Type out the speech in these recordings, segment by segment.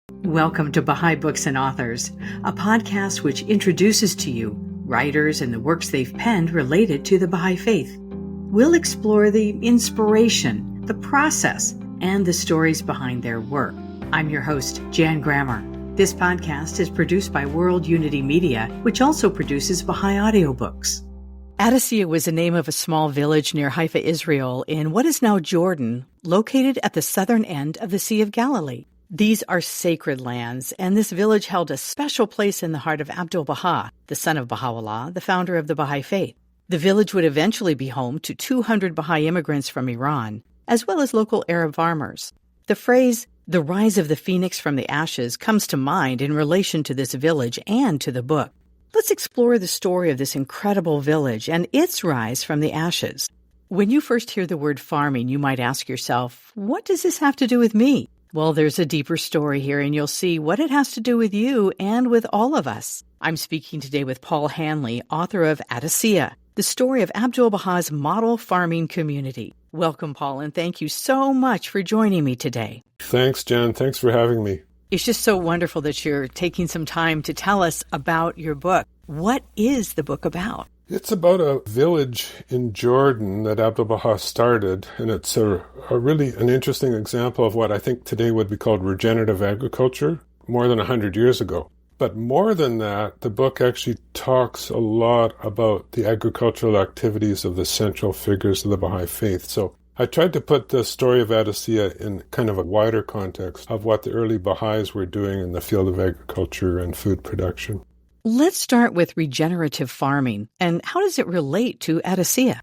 Welcome to Baha'i Books and Authors, a podcast which introduces to you writers and the works they've penned related to the Baha'i Faith. We'll explore the inspiration, the process, and the stories behind their work. I'm your host, Jan Grammer. This podcast is produced by World Unity Media, which also produces Baha'i audiobooks. Adasíyyih was the name of a small village near Haifa, Israel, in what is now Jordan, located at the southern end of the Sea of Galilee. These are sacred lands, and this village held a special place in the heart of Abdu'l-Bahá, the son of Baha'u'llah, the founder of the Baha'i Faith. The village would eventually be home to 200 Baha'i immigrants from Iran, as well as local Arab farmers. The phrase, the rise of the phoenix from the ashes, comes to mind in relation to this village and to the book. Let's explore the story of this incredible village and its rise from the ashes. When you first hear the word farming, you might ask yourself, what does this have to do with me? Well, there's a deeper story here, and you'll see what it has to do with you and with all of us. I'm speaking today with Paul Hanley, author of Adasíyyih, the story of Abdu'l-Bahá's model farming community. Welcome, Paul, and thank you so much for joining me today. Thanks, Jen. Thanks for having me. It's just so wonderful that you're taking some time to tell us about your book. What is the book about? It's about a village in Jordan that Abdu'l-Bahá started, and it's a really an interesting example of what I think today would be called regenerative agriculture more than 100 years ago. But more than that, the book actually talks a lot about the agricultural activities of the central figures of the Baha'i Faith. So I tried to put the story of Adasíyyih in kind of a wider context of what the early Baha'is were doing in the field of agriculture and food production. Let's start with regenerative farming. And how does it relate to Adasíyyih?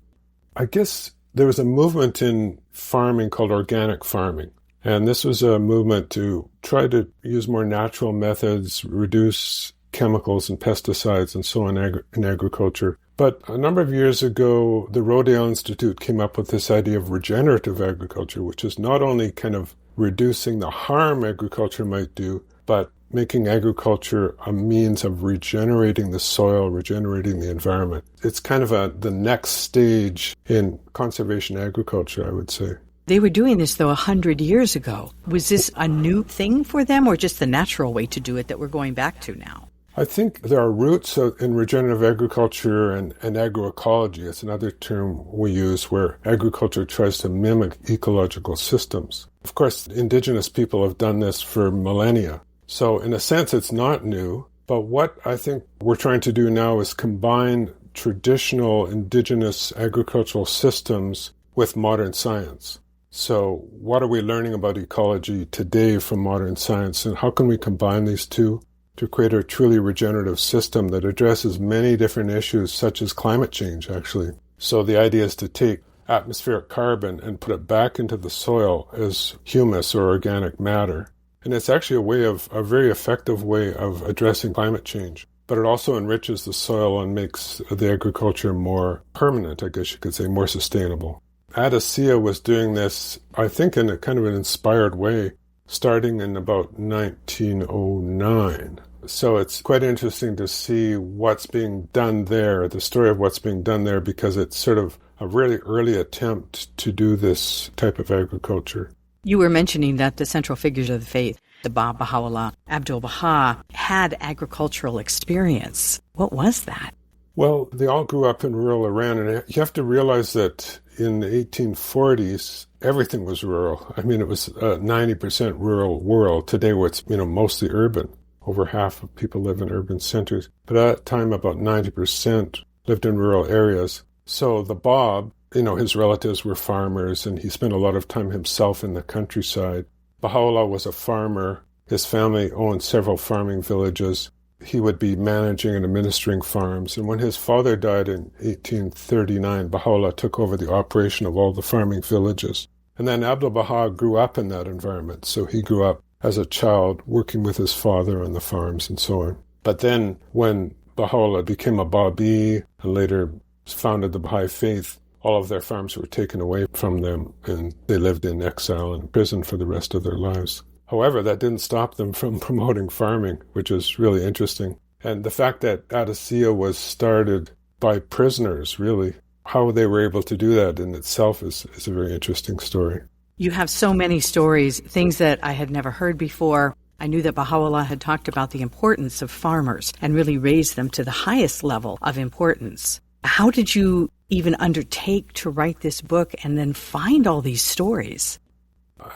I guess there was a movement in farming called organic farming. And this was a movement to try to use more natural methods, reduce chemicals and pesticides and so on in agriculture. But a number of years ago, the Rodale Institute came up with this idea of regenerative agriculture, which is not only kind of reducing the harm agriculture might do, but making agriculture a means of regenerating the soil, regenerating the environment. It's kind of the next stage in conservation agriculture, I would say. They were doing this, though, 100 years ago. Was this a new thing for them or just the natural way to do it that we're going back to now? I think there are roots in regenerative agriculture and agroecology. It's another term we use where agriculture tries to mimic ecological systems. Of course, indigenous people have done this for millennia. So in a sense, it's not new. But what I think we're trying to do now is combine traditional indigenous agricultural systems with modern science. So what are we learning about ecology today from modern science, and how can we combine these two to create a truly regenerative system that addresses many different issues, such as climate change, actually? So the idea is to take atmospheric carbon and put it back into the soil as humus or organic matter. And it's actually a very effective way of addressing climate change. But it also enriches the soil and makes the agriculture more permanent, I guess you could say, more sustainable. Adasíyyih was doing this, I think, in a kind of an inspired way, starting in about 1909. So it's quite interesting to see what's being done there, the story of what's being done there, because it's sort of a really early attempt to do this type of agriculture. You were mentioning that the central figures of the faith, the Baha'u'llah, Abdu'l-Bahá, had agricultural experience. What was that? Well, they all grew up in rural Iran, and you have to realize that in the 1840s, everything was rural. I mean, it was a 90% rural world. Today, it's mostly urban. Over half of people live in urban centers. But at that time, about 90% lived in rural areas. So the Bab, his relatives were farmers, and he spent a lot of time himself in the countryside. Baha'u'llah was a farmer. His family owned several farming villages. He would be managing and administering farms. And when his father died in 1839, Baha'u'llah took over the operation of all the farming villages. And then Abdu'l-Bahá grew up in that environment. So he grew up as a child working with his father on the farms and so on. But then when Baha'u'llah became a Baha'i and later founded the Baha'i Faith, all of their farms were taken away from them, and they lived in exile and prison for the rest of their lives. However, that didn't stop them from promoting farming, which is really interesting. And the fact that Adasíyyih was started by prisoners, really, how they were able to do that in itself is a very interesting story. You have so many stories, things that I had never heard before. I knew that Baha'u'llah had talked about the importance of farmers and really raised them to the highest level of importance. How did you even undertake to write this book and then find all these stories?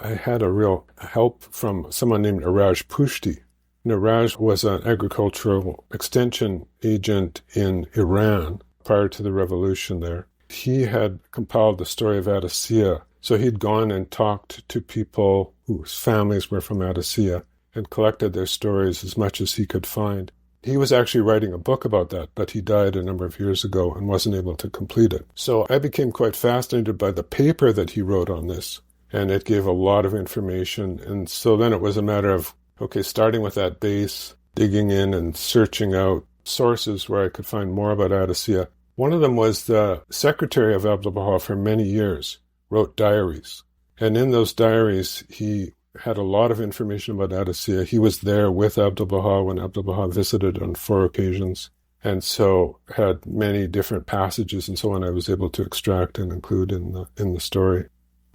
I had a real help from someone named Iraj Pushti. Iraj was an agricultural extension agent in Iran prior to the revolution there. He had compiled the story of Adasíyyih, so he'd gone and talked to people whose families were from Adasíyyih and collected their stories as much as he could find. He was actually writing a book about that, but he died a number of years ago and wasn't able to complete it. So I became quite fascinated by the paper that he wrote on this, and it gave a lot of information. And so then it was a matter of, okay, starting with that base, digging in and searching out sources where I could find more about Adasíyyih. One of them was the secretary of Abdu'l-Bahá for many years, wrote diaries. And in those diaries, he had a lot of information about Adasíyyih. He was there with Abdu'l-Bahá when Abdu'l-Bahá visited on 4 occasions, and so had many different passages and so on I was able to extract and include in the story.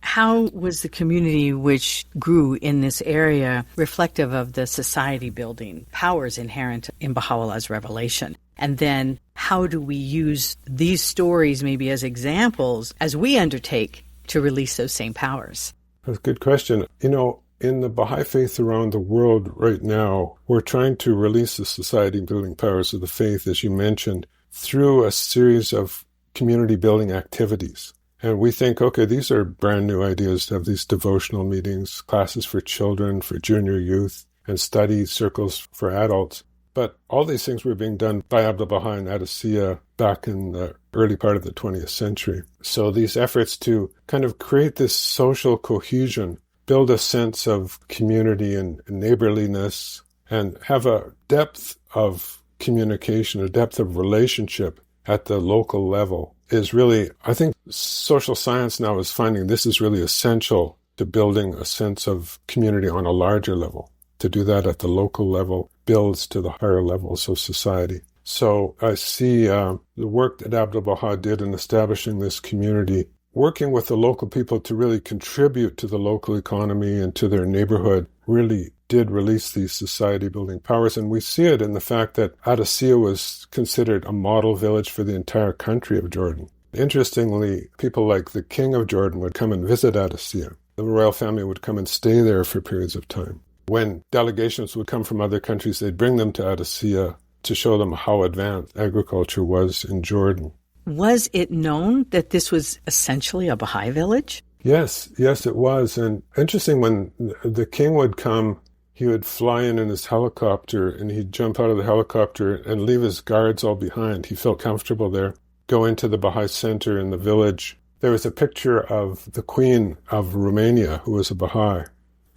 How was the community which grew in this area reflective of the society building powers inherent in Baha'u'llah's revelation? And then how do we use these stories maybe as examples as we undertake to release those same powers? That's a good question. In the Baha'i Faith around the world right now, we're trying to release the society-building powers of the faith, as you mentioned, through a series of community-building activities. And we think, okay, these are brand new ideas to have these devotional meetings, classes for children, for junior youth, and study circles for adults. But all these things were being done by Abdu'l-Bahá and Adasíyyih back in the early part of the 20th century. So these efforts to kind of create this social cohesion, build a sense of community and neighborliness, and have a depth of communication, a depth of relationship at the local level is really, I think social science now is finding this is really essential to building a sense of community on a larger level. To do that at the local level builds to the higher levels of society. So I see the work that Abdu'l-Bahá did in establishing this community, working with the local people to really contribute to the local economy and to their neighborhood, really did release these society-building powers. And we see it in the fact that Adasíyyih was considered a model village for the entire country of Jordan. Interestingly, people like the king of Jordan would come and visit Adasíyyih. The royal family would come and stay there for periods of time. When delegations would come from other countries, they'd bring them to Adasíyyih to show them how advanced agriculture was in Jordan. Was it known that this was essentially a Baha'i village? Yes, it was. And interesting, when the king would come, he would fly in his helicopter, and he'd jump out of the helicopter and leave his guards all behind. He felt comfortable there. Go into the Baha'i center in the village. There was a picture of the Queen of Romania, who was a Baha'i,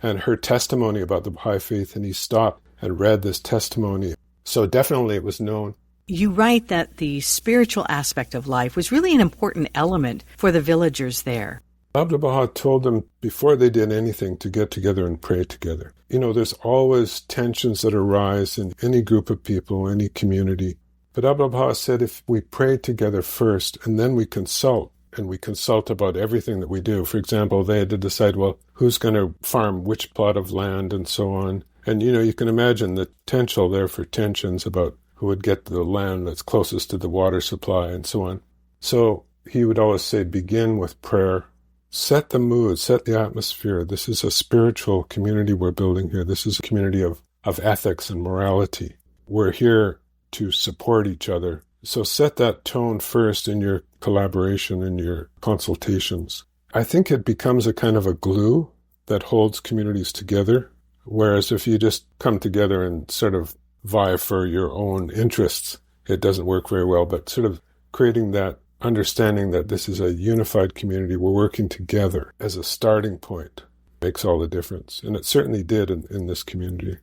and her testimony about the Baha'i faith, and he stopped and read this testimony. So definitely it was known. You write that the spiritual aspect of life was really an important element for the villagers there. Abdu'l-Bahá told them before they did anything to get together and pray together. There's always tensions that arise in any group of people, any community. But Abdu'l-Bahá said if we pray together first and then we consult, and we consult about everything that we do. For example, they had to decide, well, who's going to farm which plot of land and so on. And, you can imagine the potential there for tensions about who would get the land that's closest to the water supply and so on. So he would always say, begin with prayer. Set the mood, set the atmosphere. This is a spiritual community we're building here. This is a community of ethics and morality. We're here to support each other. So set that tone first in your collaboration, in your consultations. I think it becomes a kind of a glue that holds communities together, whereas if you just come together and sort of vie for your own interests, it doesn't work very well. But sort of creating that understanding that this is a unified community, we're working together as a starting point, makes all the difference. And it certainly did in this community.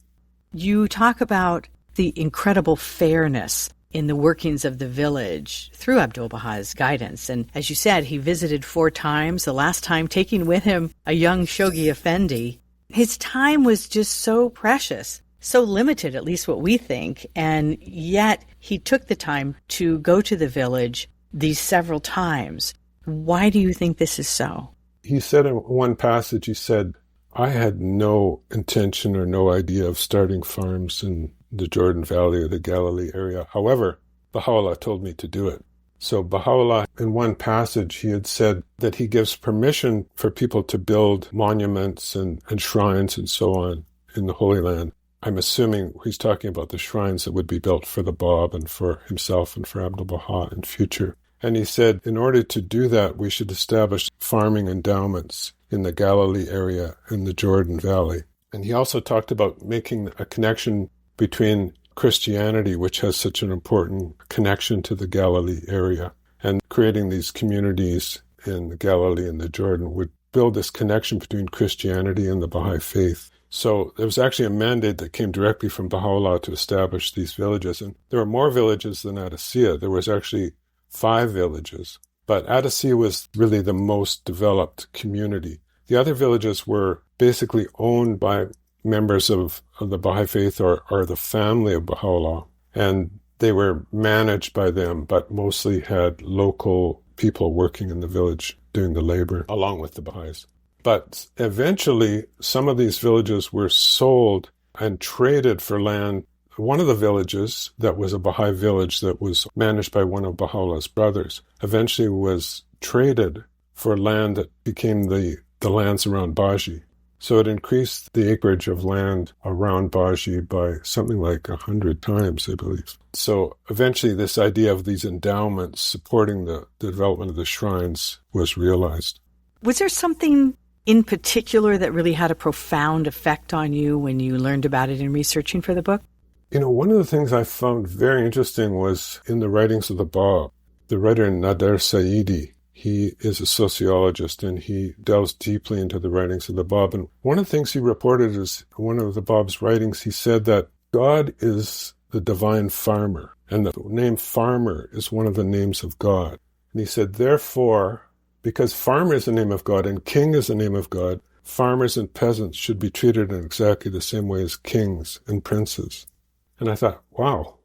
You talk about the incredible fairness in the workings of the village through Abdu'l-Bahā's guidance. And as you said, he visited 4 times, the last time taking with him a young Shoghi Effendi. His time was just so precious, so limited, at least what we think, and yet he took the time to go to the village these several times. Why do you think this is so? He said in one passage, he said, I had no intention or no idea of starting farms in the Jordan Valley or the Galilee area. However, Baha'u'llah told me to do it. So Baha'u'llah, in one passage, he had said that he gives permission for people to build monuments and shrines and so on in the Holy Land. I'm assuming he's talking about the shrines that would be built for the Bab and for himself and for Abdu'l-Bahá in future. And he said, in order to do that, we should establish farming endowments in the Galilee area in the Jordan Valley. And he also talked about making a connection between Christianity, which has such an important connection to the Galilee area, and creating these communities in the Galilee and the Jordan would build this connection between Christianity and the Baha'i Faith. So there was actually a mandate that came directly from Baha'u'llah to establish these villages. And there were more villages than Adasíyyih. There was actually 5 villages. But Adasíyyih was really the most developed community. The other villages were basically owned by members of the Baha'i Faith or the family of Baha'u'llah. And they were managed by them, but mostly had local people working in the village doing the labor along with the Baha'is. But eventually, some of these villages were sold and traded for land. One of the villages, that was a Baha'i village that was managed by one of Baha'u'llah's brothers, eventually was traded for land that became the lands around Baji. So it increased the acreage of land around Baji by something like 100 times, I believe. So eventually this idea of these endowments supporting the development of the shrines was realized. Was there something in particular that really had a profound effect on you when you learned about it in researching for the book? One of the things I found very interesting was in the writings of the Bab. The writer Adasíyyih, he is a sociologist and he delves deeply into the writings of the Bab. And one of the things he reported is one of the Bab's writings, he said that God is the divine farmer, and the name farmer is one of the names of God. And he said, therefore, because farmer is the name of God and king is the name of God, farmers and peasants should be treated in exactly the same way as kings and princes. And I thought, wow,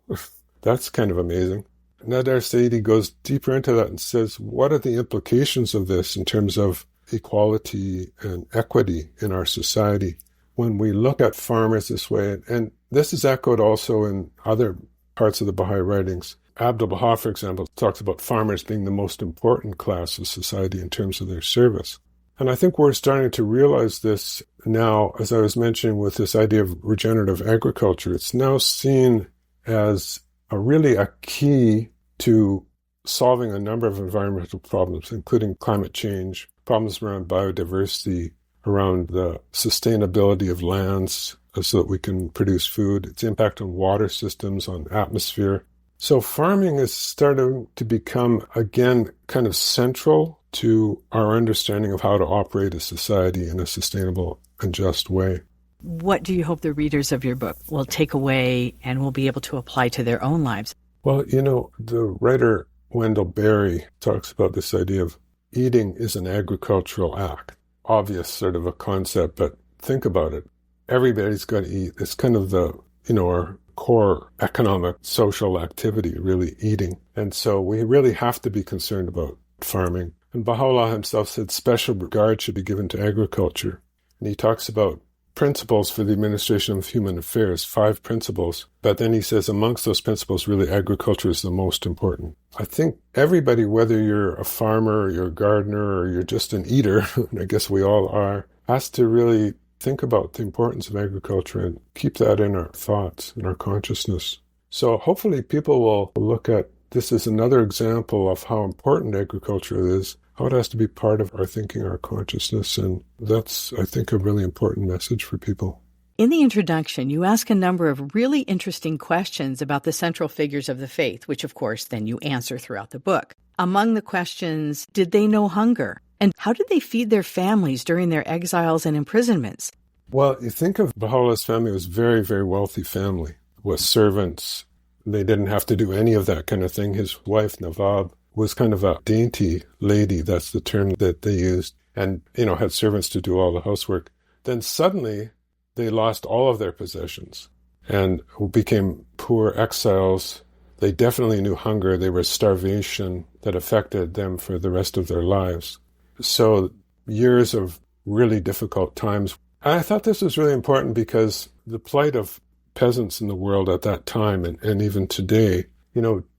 that's kind of amazing. Adasíyyih goes deeper into that and says, what are the implications of this in terms of equality and equity in our society when we look at farmers this way? And this is echoed also in other parts of the Baha'i writings. Abdu'l-Bahá, for example, talks about farmers being the most important class of society in terms of their service. And I think we're starting to realize this now, as I was mentioning with this idea of regenerative agriculture. It's now seen as really a key to solving a number of environmental problems, including climate change, problems around biodiversity, around the sustainability of lands so that we can produce food, its impact on water systems, on atmosphere. So farming is starting to become, again, kind of central to our understanding of how to operate a society in a sustainable and just way. What do you hope the readers of your book will take away and will be able to apply to their own lives? Well, the writer Wendell Berry talks about this idea of eating is an agricultural act. Obvious sort of a concept, but think about it. Everybody's got to eat. It's kind of our core economic, social activity, really eating. And so we really have to be concerned about farming. And Baha'u'llah himself said special regard should be given to agriculture. And he talks about principles for the administration of human affairs, 5 principles. But then he says amongst those principles, really agriculture is the most important. I think everybody, whether you're a farmer or you're a gardener or you're just an eater, and I guess we all are, has to really think about the importance of agriculture and keep that in our thoughts, in our consciousness. So hopefully people will look at this as another example of how important agriculture is, how it has to be part of our thinking, our consciousness, and that's, I think, a really important message for people. In the introduction, you ask a number of really interesting questions about the central figures of the faith, which, of course, then you answer throughout the book. Among the questions, did they know hunger? And how did they feed their families during their exiles and imprisonments? Well, you think of Baha'u'llah's family as a very, very wealthy family with servants. They didn't have to do any of that kind of thing. His wife, Nawab, was kind of a dainty lady. That's the term that they used. And, had servants to do all the housework. Then suddenly they lost all of their possessions and became poor exiles. They definitely knew hunger. There was starvation that affected them for the rest of their lives. So years of really difficult times. I thought this was really important because the plight of peasants in the world at that time and even today,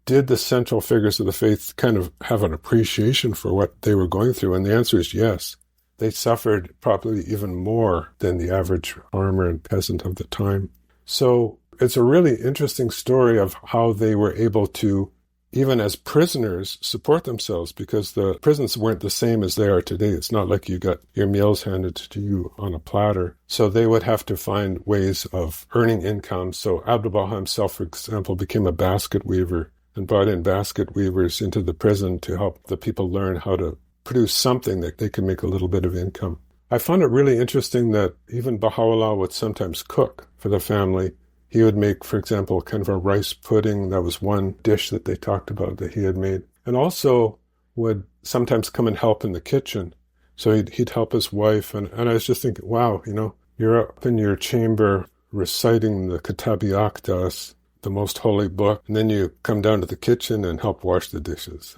did the central figures of the faith kind of have an appreciation for what they were going through? And the answer is yes. They suffered probably even more than the average farmer and peasant of the time. So it's a really interesting story of how they were able to, even as prisoners, support themselves, because the prisons weren't the same as they are today. It's not like you got your meals handed to you on a platter. So they would have to find ways of earning income. So Abdu'l-Bahá himself, for example, became a basket weaver and brought in basket weavers into the prison to help the people learn how to produce something that they could make a little bit of income. I found it really interesting that even Baha'u'llah would sometimes cook for the family. He would make, for example, kind of a rice pudding. That was one dish that they talked about that he had made. And also would sometimes come and help in the kitchen. So he'd help his wife. And I was just thinking, wow, you're up in your chamber reciting the Kitab-i Aqdas, the most holy book, and then you come down to the kitchen and help wash the dishes.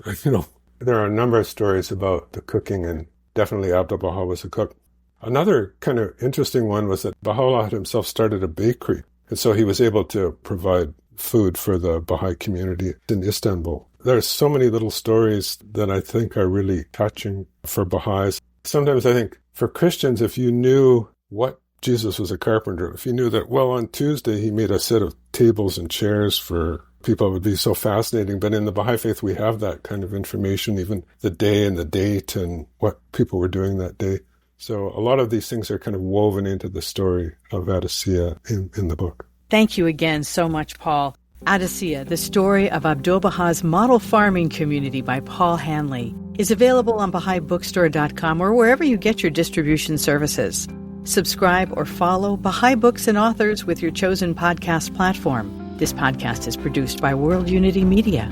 There are a number of stories about the cooking, and definitely Abdu'l-Bahá was a cook. Another kind of interesting one was that Baha'u'llah himself started a bakery. And so he was able to provide food for the Baha'i community in Istanbul. There's so many little stories that I think are really touching for Baha'is. Sometimes I think for Christians, if you knew what Jesus was a carpenter, if you knew that, on Tuesday he made a set of tables and chairs for people, it would be so fascinating. But in the Baha'i Faith, we have that kind of information, even the day and the date and what people were doing that day. So a lot of these things are kind of woven into the story of Adasíyyih in the book. Thank you again so much, Paul. Adasíyyih, the story of Abdu'l-Bahá's model farming community by Paul Hanley, is available on BahaiBookstore.com or wherever you get your distribution services. Subscribe or follow Baha'i Books and Authors with your chosen podcast platform. This podcast is produced by World Unity Media.